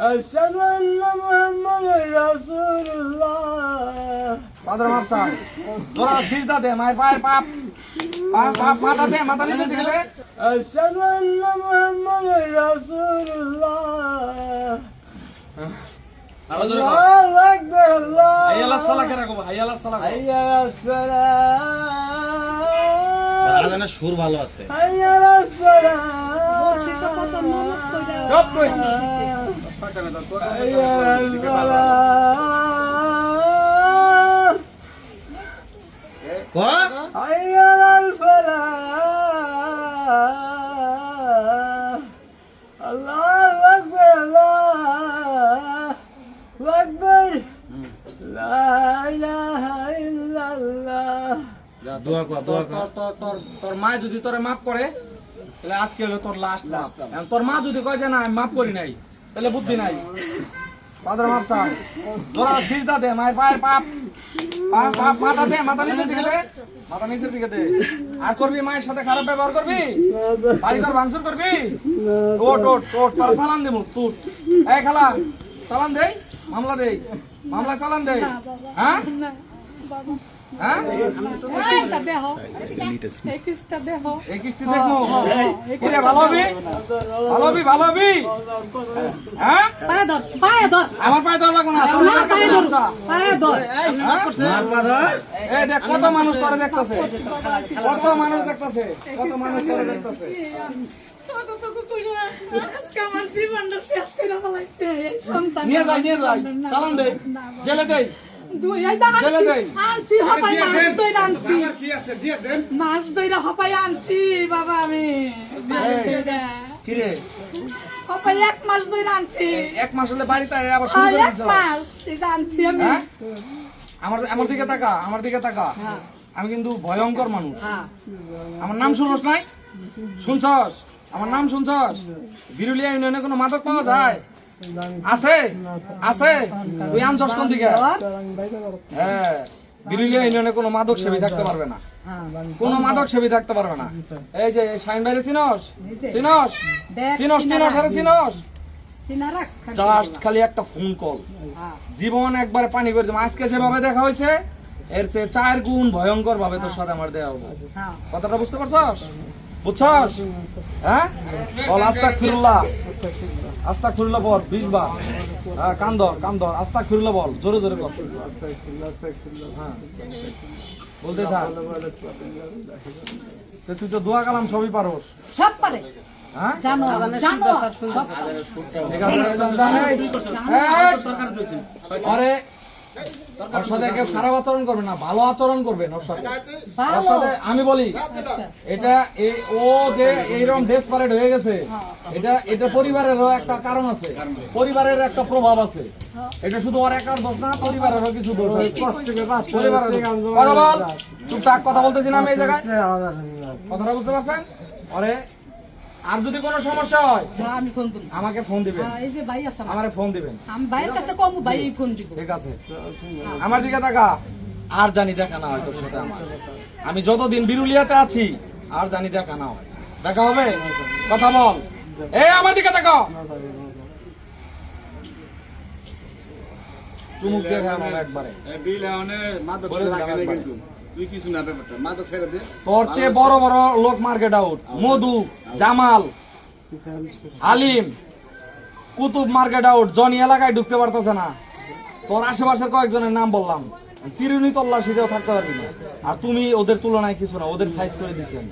আশহাদু আন্না মুহাম্মাদুর রাসূলুল্লাহ। পাদর মাপ চাই তোরা সিজদা দে মায়ের পায়ের পাপ পাটা দে মাথা নিচে দিকে দে। আশহাদু আন্না মুহাম্মাদুর রাসূলুল্লাহ। আরো জোরে কর। আল্লাহু আকবার। আল্লাহ হাইয়া আলাস সালাহ কে রাখো হাইয়া আলাস সালাহ। হাইয়া আলাস সালাহ। আজানের সুর ভালো আছে। হাইয়া আলাস সালাহ। চুপ কই। হাইয়া আলাস সালাহ। ক হাইয়া আলাল ফালাহ। আল্লাহু আকবার। আল্লাহু আকবার। লা ইলাহা ইল্লাল্লাহ। দোয়া কর দোয়া কর। তোর মা যদি তোরে মাফ করে তাহলে আজকে হলো তোর লাস্ট তোর মা যদি কয় যে না আমি মাফ করি নাই তাহলে বুদ্ধি নাই। পাদর মাপ চাই তোরা সিজদা দে মায়ের পায়ের পাপ পাটা দে মাথা নিচের দিকে দে মাথা নিচের দিকে দে। আর করবি মায়ের সাথে খারাপ ব্যবহার করবি বাড়ি ঘর ভাঙচুর করবি। ওট ওট ওট তোর চালান দেবো তুট এই খালা চালান দেই মামলা দেই মামলা চালান দেই। হ্যাঁ হ্যাঁ এই কিস্তি দেখবো কিরে ভালো হবি ভালো হবি ভালো হবি। হ্যাঁ আমার পায়ে ধর লাগবো না তোর এই দেখ কত মানুষ তোরে দেখতেছে কত মানুষ দেখতেছে কত মানুষ তোরে দেখতেছে। নিয়ে যাই চালান দেই জেলে দেই জেলে দেই। মাস ধরে হপাই আনছি বাবা আমি কিরে হপাই 1 মাস ধরে আনছি। এক মাস হলে বাড়িতে আবার শুরু করে 1 দিছ। মাস এটা আনছি আমি। হ্যাঁ? আমার দিকে তাকা আমার দিকে তাকা। আমি কিন্তু ভয়ঙ্কর মানুষ। আমার নাম শুনছস নাই শুনছস আমার নাম শুনছস? বিরুলিয়া ইউনিয়নে কোনো মাদক পাওয়া যায়? আছে আছে তুই আনছস কোন দিকে? হ্যাঁ বিরুলিয়া ইউনিয়নে কোনো মাদক সেবী থাকতে পারবে না কোনো মাদক সেবী থাকতে পারবে না। এই যে শাইন ভাইরে চিনস চিনস চিনস চিনস আরে চিনস জাস্ট খালি একটা ফোন কল জীবন একবারে পানি করে দেবো। আজকে যেভাবে দেখা হয়েছে এর চেয়ে 4 গুণ ভয়ঙ্কর ভাবে তোর সাথে আমার দেয়া হবে। কথাটা বুঝতে পারছস বুঝছস? হ্যাঁ বল আস্তাগফিরুল্লাহ আস্তাগফিরুল্লাহ বল 20 বার। হ্যাঁ কান ধর আস্তাগফিরুল্লাহ বল জোরে জোরে বল। হ্যাঁ বলতে থাক। তুই তো দোয়া কালাম সবই পারোস। সব পারে হ্যাঁ জানো জানো সব আরে ওর সাথে কেউ খারাপ আচরণ করবে না ভালো আচরণ করবেন ওর সাথে। ওর সাথে আমি বলি এটা ও যে এইরকম ডেসপারেট হয়ে গেছে এটা পরিবারেরও একটা কারণ আছে পরিবারের একটা প্রভাব আছে। এটা শুধু ওর একার দোষ না পরিবারেরও কিছু দোষ আছে। পরিবারের কথা বল টুকটাক কথা বলতেছি না আমি এই জায়গায় কথাটা বুঝতে পারছেন? আরে আর যদি কোনো সমস্যা হয় আমি ফোন দেব আমাকে ফোন দিবেন। এই যে ভাই আছে আমারে ফোন দিবেন। আমি ভাইয়ের কাছে কম ভাই ফোন দিব। ঠিক আছে আমার দিকে তাকা। আর জানি দেখা না হয় তোর সাথে আমার। আমি যতদিন বিরুলিয়াতে আছি আর জানি দেখা না হয়। দেখা হবে কথা বল। এই আমার দিকে তাকা চুমুক দিয়ে খাম একবারে। তুই কিছু না ব্যাপারটা মাদক ছেড়ে দে। তোর চেয়ে বড় বড় লোক মার্কেট আউট মধু জামাল আলিম কুতুব মার্কেট আউট জনি এলাকায় ঢুকতে পারতেছে না। তোর আশেপাশের কয়েকজনের নাম বললাম তিরুনি তল্লাশিতেও থাকতে পারবি না। আর তুমি ওদের তুলনায় কিছু না ওদের সাইজ করে দিচ্ছেন।